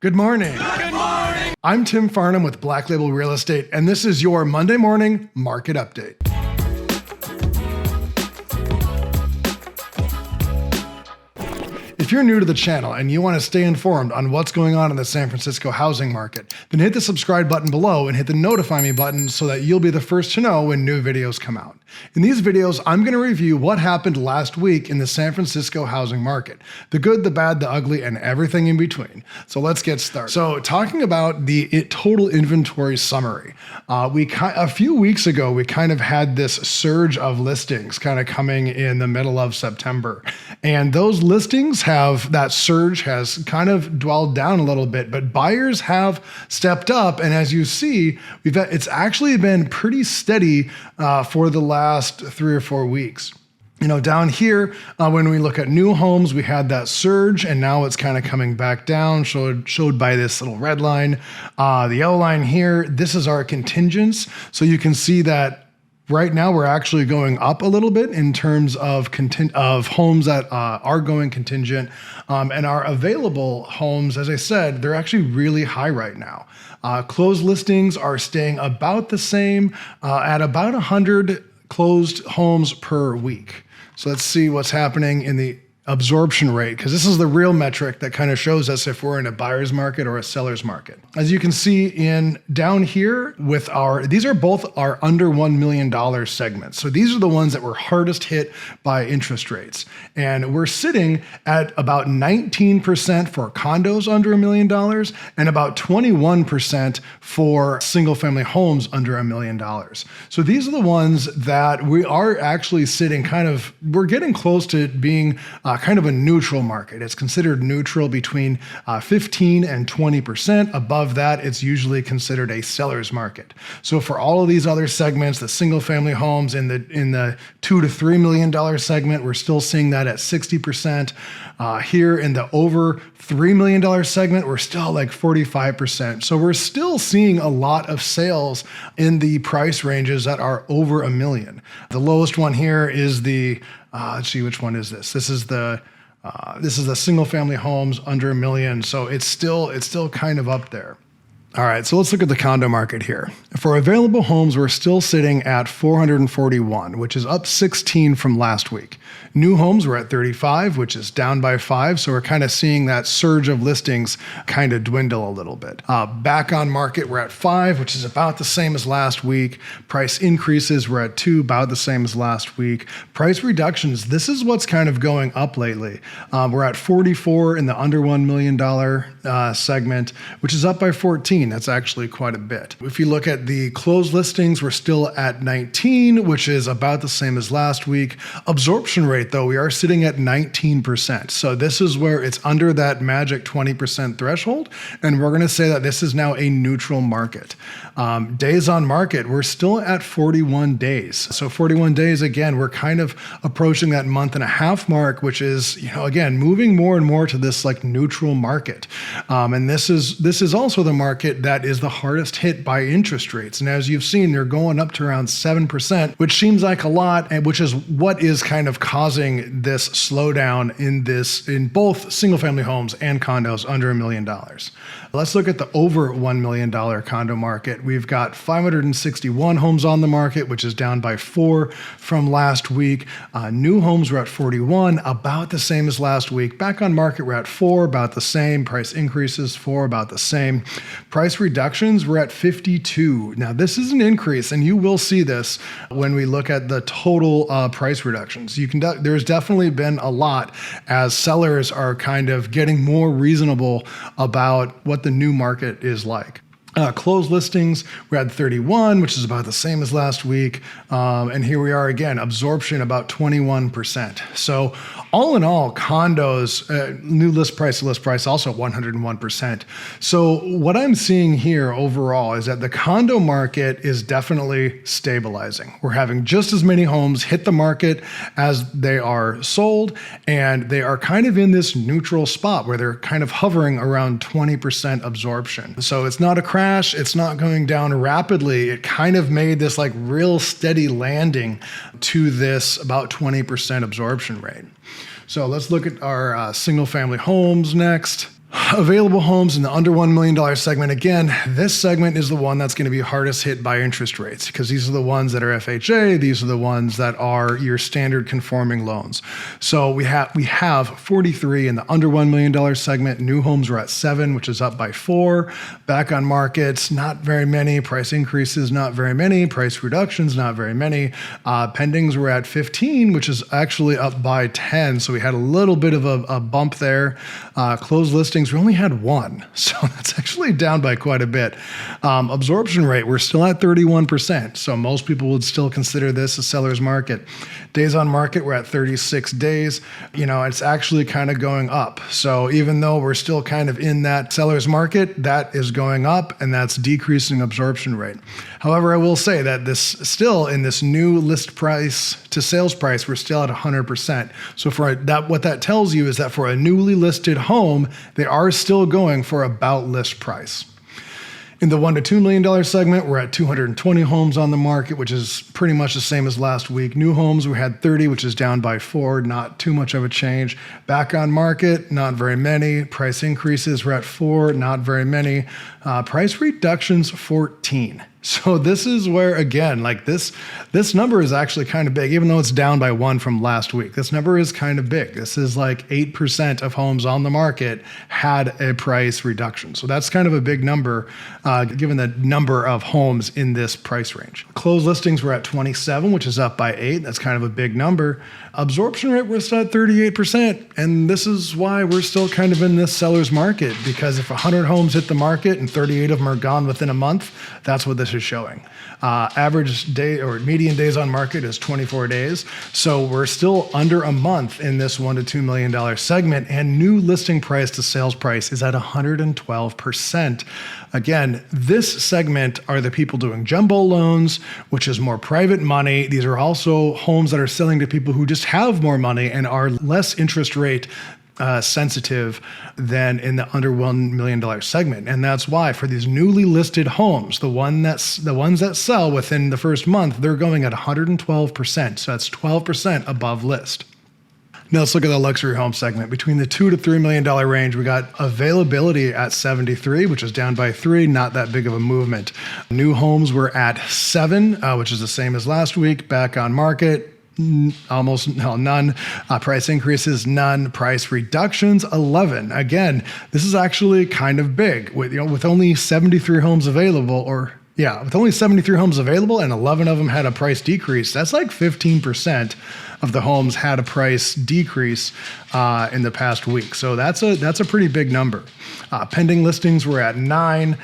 Good morning. Good morning. I'm Tim Farnham with Black Label Real Estate, and this is your Monday morning market update. If you're new to the channel and you want to stay informed on what's going on in the San Francisco housing market, then hit the subscribe button below and hit the notify me button so that you'll be the first to know when new videos come out. In these videos, I'm going to review what happened last week in the San Francisco housing market, the good, the bad, the ugly, and everything in between. So let's get started. So talking about the total inventory summary, a few weeks ago, we kind of had this surge of listings kind of coming in the middle of September. And those listings that surge has kind of dwelled down a little bit, but buyers have stepped up. And as you see, it's actually been pretty steady for the last 3 or 4 weeks. You know, down here, when we look at new homes, we had that surge, and now it's kind of coming back down, showed by this little red line. The yellow line here, this is our contingents. So you can see that right now we're actually going up a little bit in terms of homes that are going contingent, and our available homes, as I said, they're actually really high right now. Closed listings are staying about the same at about 100 closed homes per week. So let's see what's happening in the absorption rate, because this is the real metric that kind of shows us if we're in a buyer's market or a seller's market. As you can see down here with these are both our under $1 million segments. So these are the ones that were hardest hit by interest rates. And we're sitting at about 19% for condos under $1 million and about 21% for single family homes under $1 million. So these are the ones that we are actually sitting we're getting close to being kind of a neutral market. It's considered neutral between 15 and 20%. Above that, it's usually considered a seller's market. So for all of these other segments, the single family homes in the $2 to $3 million segment, we're still seeing that at 60%. Here in the over $3 million segment, we're still like 45%. So we're still seeing a lot of sales in the price ranges that are over $1 million. The lowest one here is let's see, which one is this? This is the single family homes under $1 million. So it's still kind of up there. All right, so let's look at the condo market here. For available homes, we're still sitting at 441, which is up 16 from last week. New homes, we're at 35, which is down by 5. So we're kind of seeing that surge of listings kind of dwindle a little bit. Back on market, we're at 5, which is about the same as last week. Price increases, we're at 2, about the same as last week. Price reductions, this is what's kind of going up lately. We're at 44 in the under $1 million segment, which is up by 14. That's actually quite a bit. If you look at the closed listings, we're still at 19, which is about the same as last week. Absorption rate, though, we are sitting at 19%. So this is where it's under that magic 20% threshold. And we're going to say that this is now a neutral market. Days on market, we're still at 41 days. So 41 days, again, we're kind of approaching that month and a half mark, which is, again, moving more and more to this like neutral market. And this is also the market that is the hardest hit by interest rates. And as you've seen, they're going up to around 7%, which seems like a lot, and which is what is kind of causing this slowdown in both single family homes and condos under $1 million. Let's look at the over $1 million condo market. We've got 561 homes on the market, which is down by 4 from last week. New homes were at 41, about the same as last week. Back on market, we're at 4, about the same. Price increases, 4, about the same. Price reductions, we're at 52. Now, this is an increase, and you will see this when we look at the total price reductions. There's definitely been a lot as sellers are kind of getting more reasonable about what the new market is like. Closed listings, we're at 31, which is about the same as last week. And here we are again, absorption about 21%. So all in all, condos, new list price to list price, also 101%. So what I'm seeing here overall is that the condo market is definitely stabilizing. We're having just as many homes hit the market as they are sold, and they are kind of in this neutral spot where they're kind of hovering around 20% absorption. So it's not a crash, it's not going down rapidly. It kind of made this like real steady landing to this about 20% absorption rate. So let's look at our single family homes next. available homes in the under $1 million segment, again, this segment is the one that's going to be hardest hit by interest rates because these are the ones that are FHA. These are the ones that are your standard conforming loans. So we have 43 in the under $1 million segment. New homes were at 7, which is up by 4. Back on markets, not very many. Price increases, not very many. Price reductions, not very many. Pendings were at 15, which is actually up by 10. So we had a little bit of a bump there. Closed listings, we only had 1. So that's actually down by quite a bit. Absorption rate, we're still at 31%. So most people would still consider this a seller's market. Days on market, we're at 36 days. It's actually kind of going up. So even though we're still kind of in that seller's market, that is going up and that's decreasing absorption rate. However, I will say that in this new list price to sales price, we're still at 100%. So what that tells you is that for a newly listed home, they are still going for about list price. In the $1 to $2 million segment, we're at 220 homes on the market, which is pretty much the same as last week. New homes, we had 30, which is down by 4, not too much of a change. Back on market, not very many. Price increases, we're at 4, not very many. Price reductions, 14. So this is where, again, like this number is actually kind of big, even though it's down by 1 from last week. This number is kind of big. This is like 8% of homes on the market had a price reduction. So that's kind of a big number, given the number of homes in this price range. Closed listings were at 27, which is up by 8. That's kind of a big number. Absorption rate, we're still at 38%. And this is why we're still kind of in this seller's market, because if 100 homes hit the market and 38 of them are gone within a month, that's what this is showing. Average day or median days on market is 24 days. So we're still under a month in this $1 to $2 million segment, and new listing price to sales price is at 112%. Again, this segment are the people doing jumbo loans, which is more private money. These are also homes that are selling to people who just have more money and are less interest rate sensitive than in the under $1 million segment. And that's why for these newly listed homes, the ones that sell within the first month, they're going at 112%. So that's 12% above list. Now let's look at the luxury home segment. Between the $2 to $3 million range, we got availability at 73, which is down by 3, not that big of a movement. New homes were at 7, which is the same as last week. Back on market, none. Price increases, none. Price reductions, 11. Again, this is actually kind of big with only 73 homes available, with only 73 homes available and 11 of them had a price decrease. That's like 15% of the homes had a price decrease in the past week. So that's a pretty big number. Pending listings were at 9,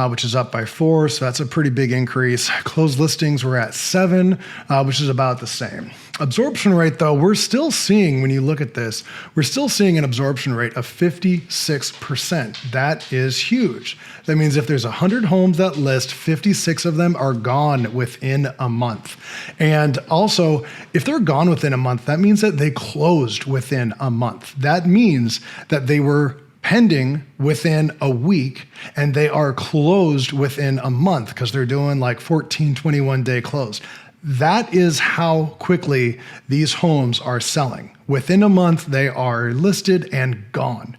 which is up by 4. So that's a pretty big increase. Closed listings were at 7, which is about the same. Absorption rate, though, we're still seeing, when you look at this, we're still seeing an absorption rate of 56%. That is huge. That means if there's 100 homes that list, 56 of them are gone within a month. And also, if they're gone within a month, that means that they closed within a month. That means that they were pending within a week and they are closed within a month because they're doing like 14, 21 day close. That is how quickly these homes are selling. Within a month, they are listed and gone.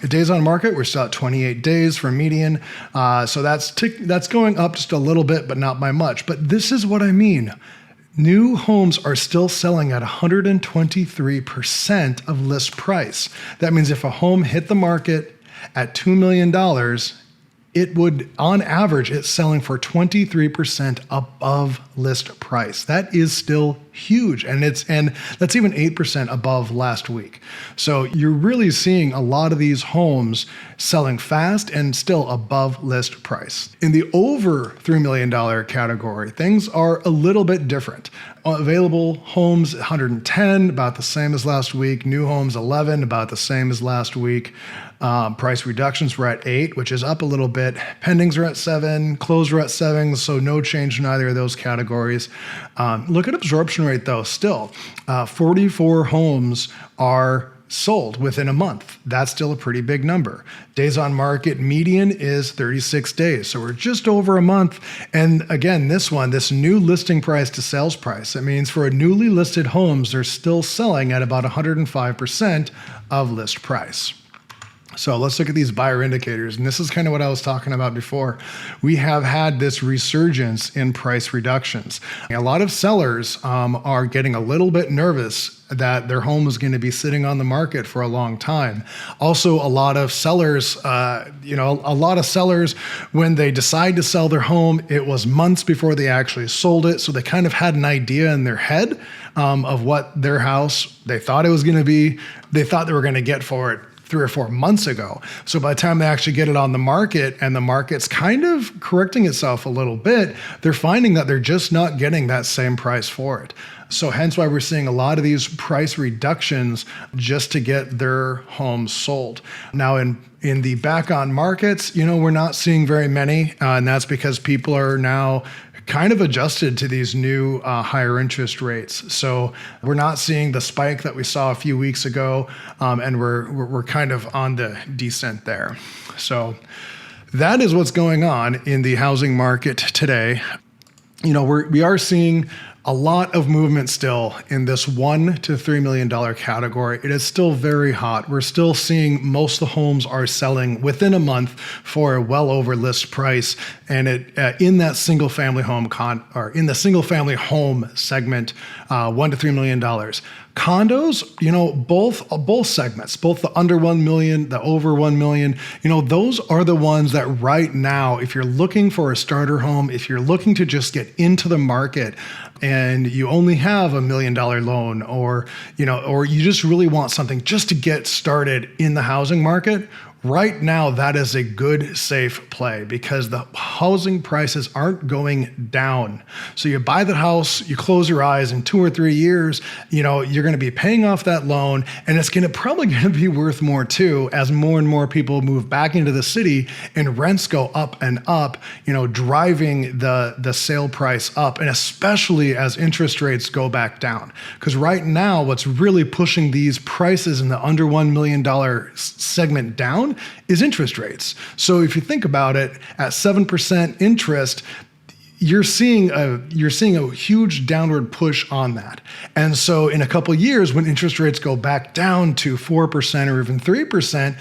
Days on market, we're still at 28 days for median. So that's going up just a little bit, but not by much. But this is what I mean. New homes are still selling at 123% of list price. That means if a home hit the market at $2 million, it would, on average, it's selling for 23% above list price. That is still huge. And that's even 8% above last week. So you're really seeing a lot of these homes selling fast and still above list price. In the over $3 million category, things are a little bit different. Available homes, 110, about the same as last week. New homes, 11, about the same as last week. Price reductions were at 8, which is up a little bit. Pendings are at 7, closed are at 7, so no change in either of those categories. Look at absorption rate though, still. 44 homes are sold within a month. That's still a pretty big number. Days on market median is 36 days. So we're just over a month. And again, this new listing price to sales price, it means for a newly listed homes, they're still selling at about 105% of list price. So let's look at these buyer indicators. And this is kind of what I was talking about before. We have had this resurgence in price reductions. A lot of sellers are getting a little bit nervous that their home is going to be sitting on the market for a long time. Also, a lot of sellers, when they decide to sell their home, it was months before they actually sold it. So they kind of had an idea in their head of what their house, they thought it was going to be, they thought they were going to get for it 3 or 4 months ago. So by the time they actually get it on the market and the market's kind of correcting itself a little bit, they're finding that they're just not getting that same price for it. So hence why we're seeing a lot of these price reductions just to get their homes sold. Now in the back on markets, we're not seeing very many, and that's because people are now kind of adjusted to these new higher interest rates. So we're not seeing the spike that we saw a few weeks ago, and we're kind of on the descent there. So that is what's going on in the housing market today. We are seeing a lot of movement still in this $1 to $3 million category. It is still very hot. We're still seeing most of the homes are selling within a month for a well over list price, and in that single family home in the single family home segment, $1 to $3 million. Condos, both segments, both the under 1 million, the over 1 million, those are the ones that right now, if you're looking for a starter home, if you're looking to just get into the market and you only have $1 million loan, or you just really want something just to get started in the housing market, right now, that is a good, safe play because the housing prices aren't going down. So you buy the house, you close your eyes, in 2 or 3 years, you're going to be paying off that loan, and it's probably going to be worth more too as more and more people move back into the city and rents go up and up, driving the sale price up, and especially as interest rates go back down. Because right now, what's really pushing these prices in the under $1 million segment down is interest rates. So if you think about it, at 7% interest, you're seeing a huge downward push on that. And so in a couple of years, when interest rates go back down to 4% or even 3%,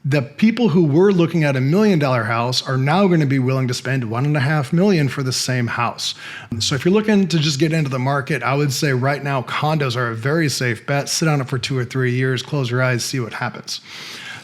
the people who were looking at $1 million house are now going to be willing to spend $1.5 million for the same house. So if you're looking to just get into the market, I would say right now condos are a very safe bet. Sit on it for 2 or 3 years, close your eyes, see what happens.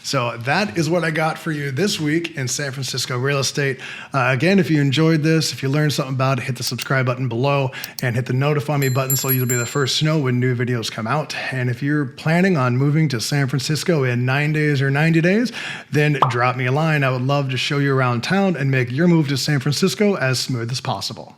So that is what I got for you this week in San Francisco real estate. Again, if you enjoyed this, if you learned something about it, hit the subscribe button below and hit the notify me button so you'll be the first to know when new videos come out. And if you're planning on moving to San Francisco in 9 days or 90 days, then drop me a line. I would love to show you around town and make your move to San Francisco as smooth as possible.